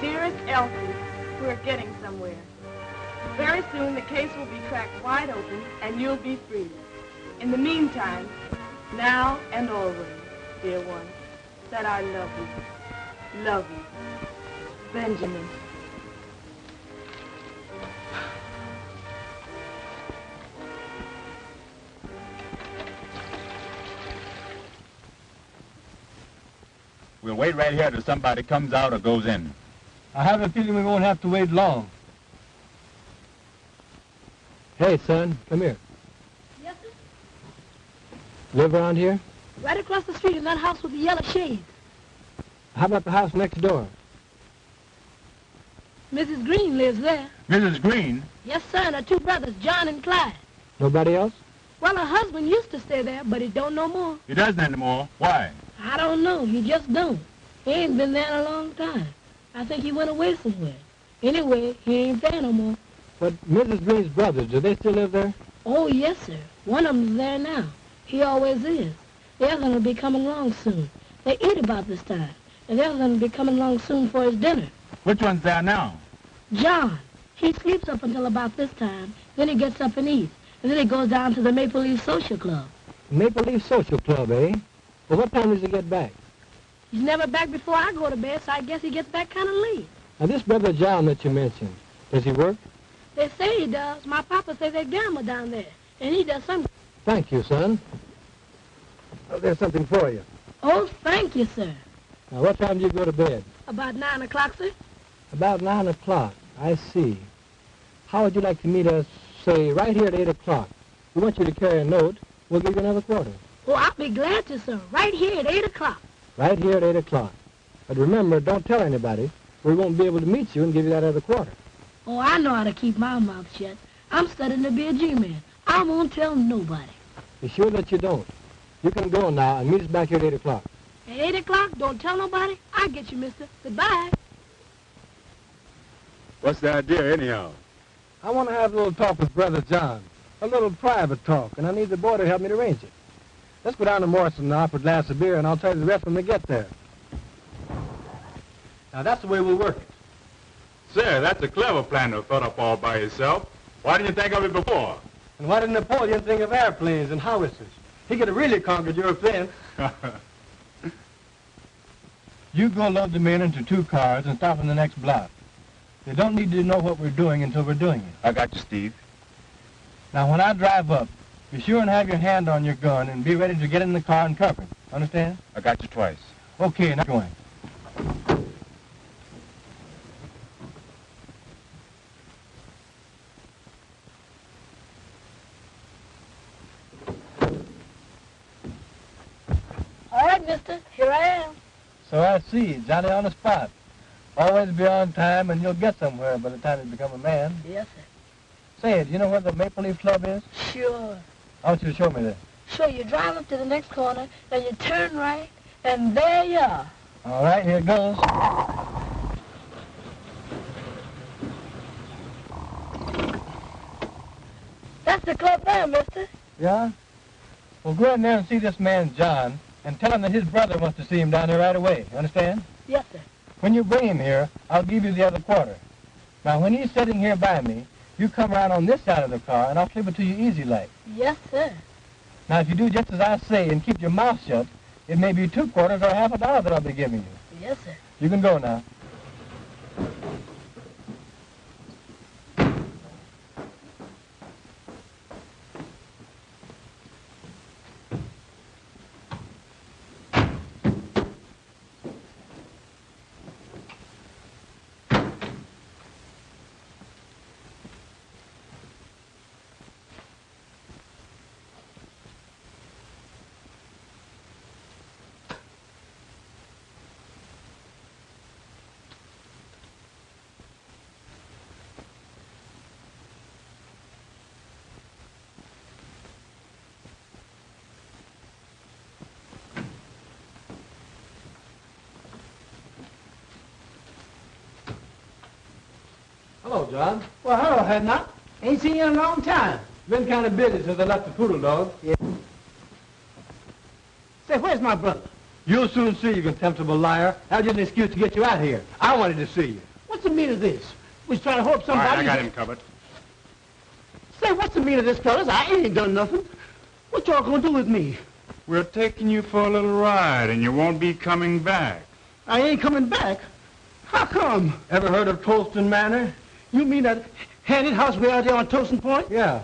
Dearest Elsie, we're getting somewhere. Very soon the case will be cracked wide open and you'll be free. In the meantime, now and always, dear one, that I love you. Love you. Benjamen. We'll wait right here till somebody comes out or goes in. I have a feeling we won't have to wait long. Hey, son, come here. Yes, sir? Live around here? Right across the street in that house with the yellow shades. How about the house next door? Mrs. Green lives there. Mrs. Green? Yes, sir, and her two brothers, John and Clyde. Nobody else? Well, her husband used to stay there, but he don't no more. He doesn't anymore. Why? I don't know. He just don't. He ain't been there in a long time. I think he went away somewhere. Anyway, he ain't there no more. But Mrs. Green's brothers, do they still live there? Oh, yes, sir. One of them's there now. He always is. The other one will be coming along soon. They eat about this time. And the other one will be coming along soon for his dinner. Which one's there now? John. He sleeps up until about this time. Then he gets up and eats. And then he goes down to the Maple Leaf Social Club. Maple Leaf Social Club, eh? Well, what time does he get back? He's never back before I go to bed, so I guess he gets back kind of late. Now, this brother John that you mentioned, does he work? They say he does. My papa says they gamble down there, and he does something. Thank you, son. Oh, there's something for you. Oh, thank you, sir. Now, what time do you go to bed? About 9 o'clock, sir. About 9 o'clock. I see. How would you like to meet us, say, right here at 8 o'clock? We want you to carry a note. We'll give you another quarter. Oh, I'll be glad to, sir. Right here at 8 o'clock. Right here at 8 o'clock. But remember, don't tell anybody. We won't be able to meet you and give you that other quarter. Oh, I know how to keep my mouth shut. I'm studying to be a G-man. I won't tell nobody. Be sure that you don't. You can go now and meet us back here at 8 o'clock. At 8 o'clock, don't tell nobody. I get you, mister. Goodbye. What's the idea, anyhow? I want to have a little talk with Brother John. A little private talk, and I need the boy to help me to arrange it. Let's go down to Morrison now for a glass of beer, and I'll tell you the rest when we get there. Now, that's the way we'll work it. Sir, that's a clever plan to have thought up all by yourself. Why didn't you think of it before? And why didn't Napoleon think of airplanes and howitzers? He could have really conquered Europe then. You go load the men into 2 cars and stop in the next block. They don't need to know what we're doing until we're doing it. I got you, Steve. Now, when I drive up, be sure and have your hand on your gun and be ready to get in the car and cover it. Understand? I got you twice. Okay, now going. All right, mister. Here I am. So I see. Johnny on the spot. Always be on time and you'll get somewhere by the time you become a man. Yes, sir. Say, do you know where the Maple Leaf Club is? Sure. I want you to show me that. Sure, you drive up to the next corner, then you turn right, and there you are. All right, here it goes. That's the club there, mister. Yeah? Well, go in there and see this man, John, and tell him that his brother wants to see him down there right away. You understand? Yes, sir. When you bring him here, I'll give you the other quarter. Now, when he's sitting here by me, you come around on this side of the car, and I'll slip it to you easy like. Yes, sir. Now, if you do just as I say and keep your mouth shut, it may be 2 quarters or half a dollar that I'll be giving you. Yes, sir. You can go now. Hello, John. Well, hello, Hadnot. Ain't seen you in a long time. Been kind of busy since I left the poodle dog. Yeah. Say, where's my brother? You'll soon see, you contemptible liar. That was just an excuse to get you out here. I wanted to see you. What's the meaning of this? We was trying to hope All somebody... right, I got him covered. Say, what's the meaning of this, fellas? I ain't done nothing. What y'all gonna do with me? We're taking you for a little ride, and you won't be coming back. I ain't coming back. How come? Ever heard of Thornton Manor? You mean that handed house way out there on Toasting Point? Yeah.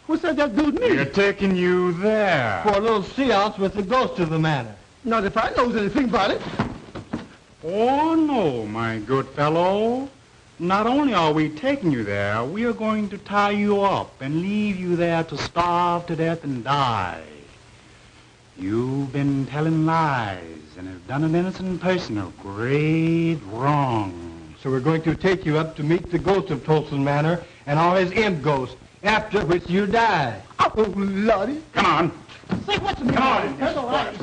What's that got to do with me? We're taking you there. For a little seance with the ghost of the manor. Not if I knows anything about it. Oh, no, my good fellow. Not only are we taking you there, we are going to tie you up and leave you there to starve to death and die. You've been telling lies and have done an innocent person a great wrong. So we're going to take you up to meet the ghost of Thornton Manor and all his imp ghosts, after which you die. Oh, Lordy. Come on. Say, what's the meaning? Come on. That's all right.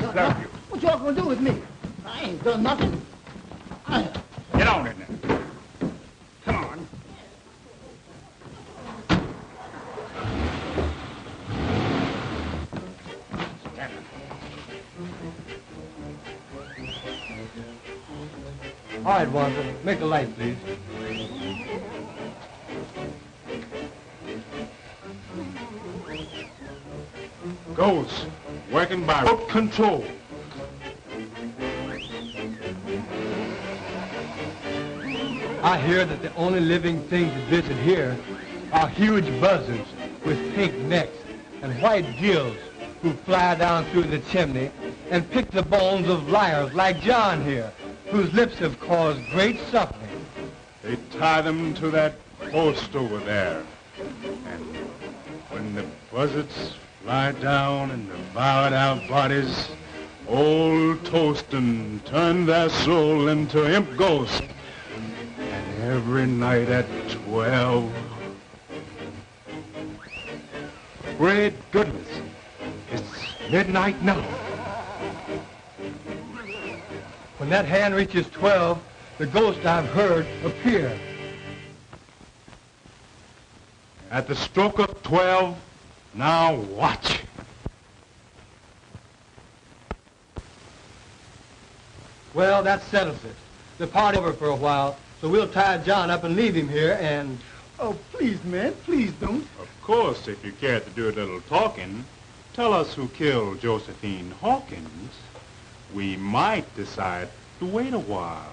What y'all gonna do with me? I ain't done nothing. Get on, Edna. Come on. All right, Wenzer, make the light, please. Ghosts, working by remote control. I hear that the only living things that visit here are huge buzzards with pink necks and white gills who fly down through the chimney and pick the bones of liars like John here, whose lips have caused great suffering. They tie them to that post over there. And when the buzzards fly down and devour our bodies, old Thornton turned their soul into imp ghosts. And every night at 12... Great goodness, it's midnight now. When that hand reaches 12, the ghost I've heard appear. At the stroke of 12, now watch. Well, that settles it. The party's over for a while, so we'll tie John up and leave him here and... Oh, please, man, please don't. Of course, if you care to do a little talking, tell us who killed Josephine Hawkins. We might decide to wait a while.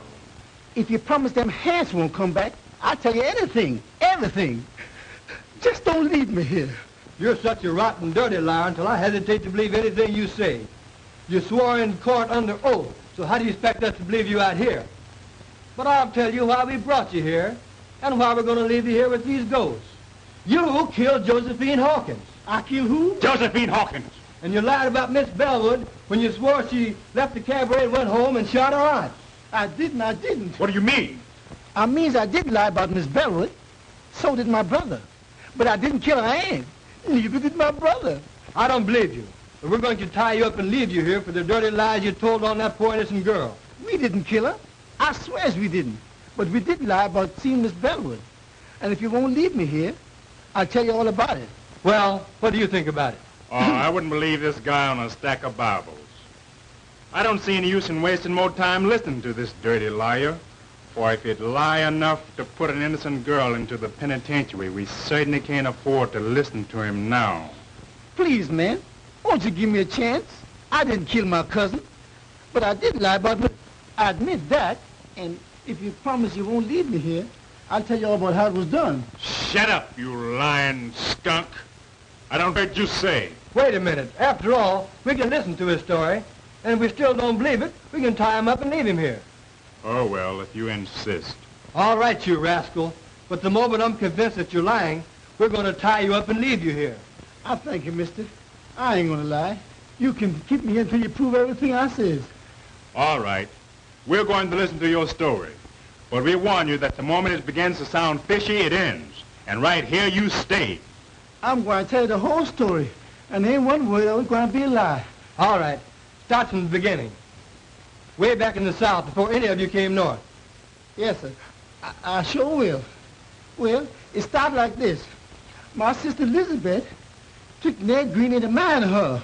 If you promise them hands won't come back, I'll tell you anything, everything. Just don't leave me here. You're such a rotten, dirty liar until I hesitate to believe anything you say. You swore in court under oath, so how do you expect us to believe you out here? But I'll tell you why we brought you here, and why we're going to leave you here with these ghosts. You killed Josephine Hawkins. I killed who? Josephine Hawkins. And you lied about Miss Bellwood when you swore she left the cabaret and went home and shot her aunt. I didn't. What do you mean? I means I did lie about Miss Bellwood. So did my brother. But I didn't kill her aunt. Neither did my brother. I don't believe you. But we're going to tie you up and leave you here for the dirty lies you told on that poor innocent girl. We didn't kill her. I swears we didn't. But we did lie about seeing Miss Bellwood. And if you won't leave me here, I'll tell you all about it. Well, what do you think about it? Oh, I wouldn't believe this guy on a stack of Bibles. I don't see any use in wasting more time listening to this dirty liar. For if he'd lie enough to put an innocent girl into the penitentiary, we certainly can't afford to listen to him now. Please, man, won't you give me a chance? I didn't kill my cousin, but I did lie about it. I admit that, and if you promise you won't leave me here, I'll tell you all about how it was done. Shut up, you lying skunk. I don't heard you say. Wait a minute. After all, we can listen to his story, and if we still don't believe it, we can tie him up and leave him here. Oh, well, if you insist. All right, you rascal. But the moment I'm convinced that you're lying, we're going to tie you up and leave you here. I thank you, mister. I ain't going to lie. You can keep me here until you prove everything I says. All right. We're going to listen to your story. But we warn you that the moment it begins to sound fishy, it ends. And right here you stay. I'm going to tell you the whole story. And there ain't one word that was going to be a lie. All right. Start from the beginning. Way back in the South, before any of you came north. Yes, sir. I sure will. Well, it started like this. My sister Elizabeth took Ned Green into marrying her.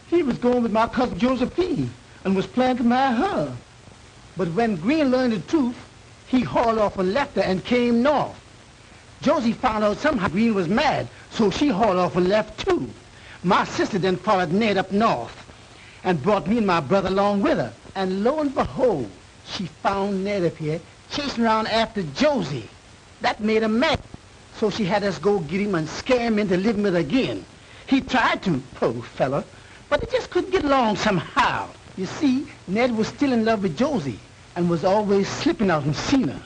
He was going with my cousin Josephine and was planning to marry her. But when Green learned the truth, he hauled off and left her and came north. Josie found out somehow Green was mad, so she hauled off and left too. My sister then followed Ned up north and brought me and my brother along with her. And lo and behold, she found Ned up here chasing around after Josie. That made her mad. So she had us go get him and scare him into living with her again. He tried to, poor fella, but he just couldn't get along somehow. You see, Ned was still in love with Josie and was always slipping out and seeing her.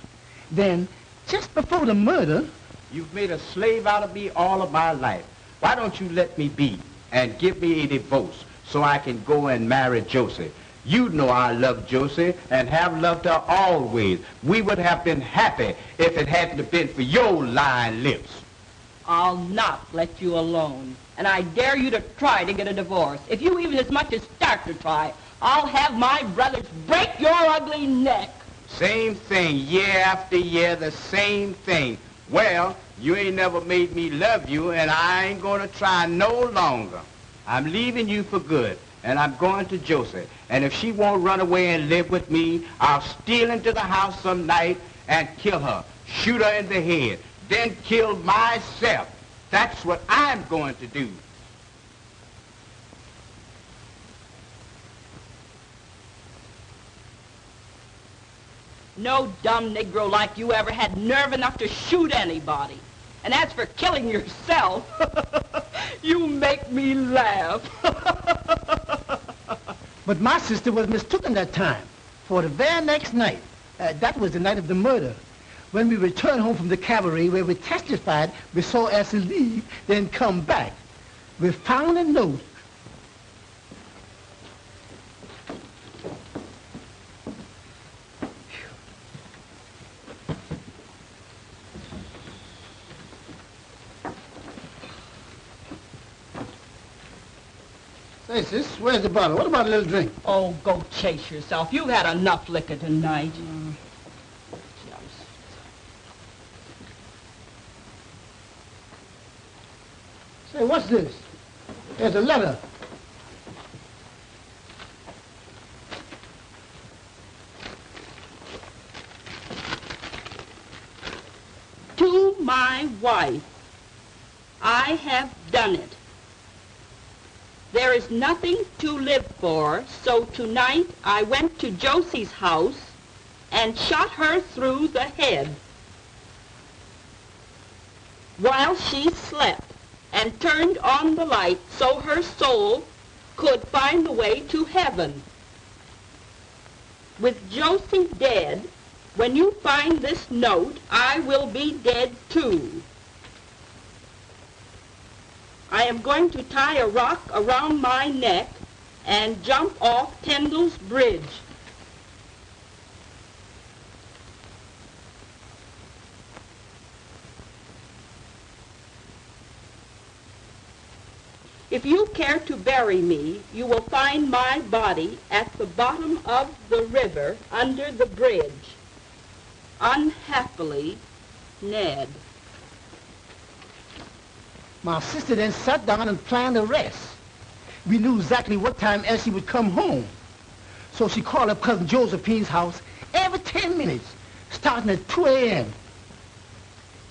Then, just before the murder... You've made a slave out of me all of my life. Why don't you let me be and give me a divorce so I can go and marry Josie? You know I love Josie and have loved her always. We would have been happy if it hadn't been for your lying lips. I'll not let you alone. And I dare you to try to get a divorce. If you even as much as start to try, I'll have my brothers break your ugly neck. Same thing, year after year, the same thing. Well, you ain't never made me love you, and I ain't gonna try no longer. I'm leaving you for good, and I'm going to Josie. And if she won't run away and live with me, I'll steal into the house some night and kill her, shoot her in the head, then kill myself. That's what I'm going to do. No dumb Negro like you ever had nerve enough to shoot anybody. And as for killing yourself, you make me laugh. But my sister was mistaken that time. For the very next night, that was the night of the murder, when we returned home from the cabaret where we testified, we saw Elsie leave, then come back. We found a note. Say, sis, where's the bottle? What about a little drink? Oh, go chase yourself. You've had enough liquor tonight. Say, what's this? There's a letter. To my wife, I have done it. There is nothing to live for, so tonight I went to Josie's house and shot her through the head while she slept, and turned on the light so her soul could find the way to heaven. With Josie dead, when you find this note, I will be dead too. I am going to tie a rock around my neck and jump off Tyndall's Bridge. If you care to bury me, you will find my body at the bottom of the river under the bridge. Unhappily, Ned. My sister then sat down and planned the rest. We knew exactly what time Elsie would come home. So she called up Cousin Josephine's house every 10 minutes, starting at 2 a.m.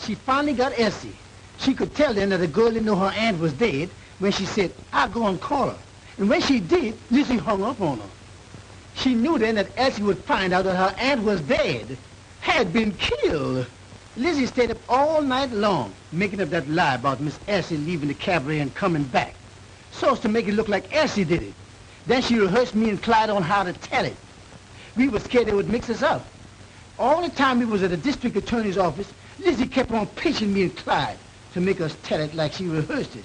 She finally got Elsie. She could tell then that the girl didn't know her aunt was dead when she said, I'll go and call her. And when she did, Lizzie hung up on her. She knew then that Elsie would find out that her aunt was dead, had been killed. Lizzie stayed up all night long, making up that lie about Miss Elsie leaving the cabaret and coming back, so as to make it look like Elsie did it. Then she rehearsed me and Clyde on how to tell it. We were scared they would mix us up. All the time we was at the district attorney's office, Lizzie kept on pinching me and Clyde to make us tell it like she rehearsed it.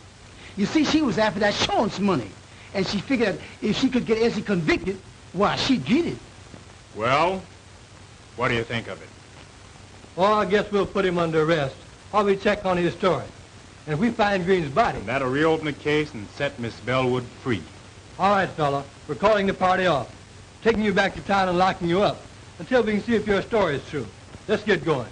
You see, she was after that insurance money, and she figured that if she could get Elsie convicted, why, she'd get it. Well, what do you think of it? Well, I guess we'll put him under arrest while we check on his story. And if we find Green's body... That'll reopen the case and set Miss Bellwood free. All right, fella. We're calling the party off, taking you back to town and locking you up until we can see if your story is true. Let's get going.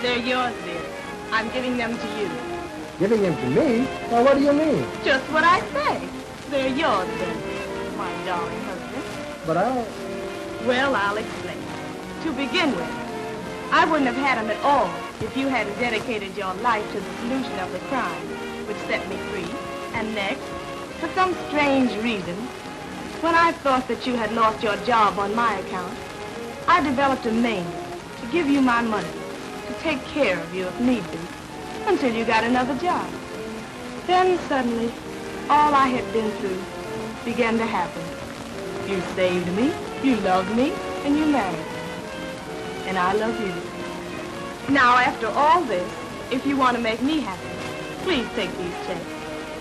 They're yours, dear. I'm giving them to you. Giving him to me? Well, what do you mean? Just what I say. They're yours, then, my darling husband. But Well, I'll explain. To begin with, I wouldn't have had them at all if you hadn't dedicated your life to the solution of the crime, which set me free. And next, for some strange reason, when I thought that you had lost your job on my account, I developed a mania to give you my money, to take care of you if need be, until you got another job. Then suddenly, all I had been through began to happen. You saved me, you loved me, and you married me. And I love you. Now, after all this, if you want to make me happy, please take these checks,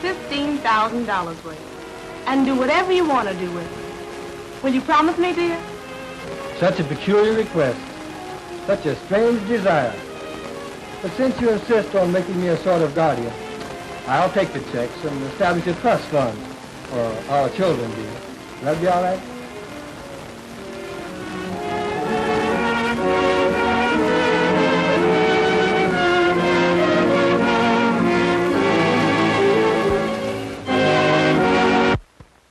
$15,000 worth, and do whatever you want to do with it. Will you promise me, dear? Such a peculiar request. Such a strange desire. But since you insist on making me a sort of guardian, I'll take the checks and establish a trust fund for our children, dear. Will that be all right?